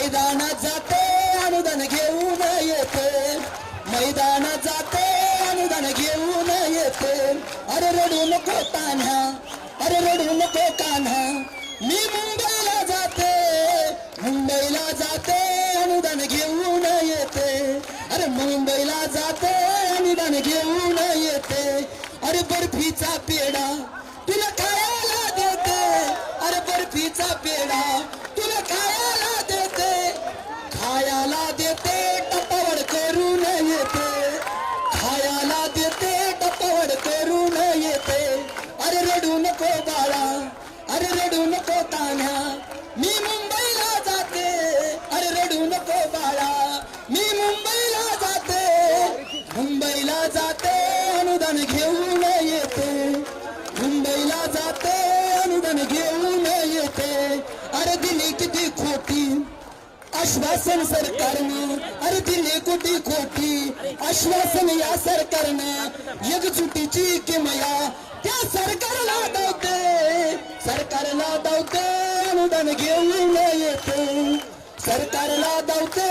मैदानात जाते अनुदान घेऊन येते, मैदानात जाते अनुदान घेऊन येते. अरे रडू नको कान्हा, अरे रडू नको कान्हा, मी मुंबईला जाते, मुंबईला जाते अनुदान घेऊन येते. अरे मुंबईला जाते अनुदान घेऊन येते. अरे बर्फीचा पेढा तुला खायला देते, अरे बर्फीचा पेढा तुला खायला देते, खायला देते टपावड करून येते, खायला देते टपावड करून येते. अरे रडू नको बाळा, अरे रडू नको तान्हा, मी मुंबईला जाते. अरे रडू नको बाळा, मी मुंबईला जाते, मुंबईला जाते अनुदान घेऊन येते, मुंबईला जाते अनुदान घेऊन येते. अरे दिली किती खोटी आश्वासन सरकारनं, अरे दिली कुठे खोटी आश्वासन या सरकारनं. एकजुटीची किमया त्या सरकारला धावते, सरकारला धावते अनुदान घेऊन येते, सरकारला धावते.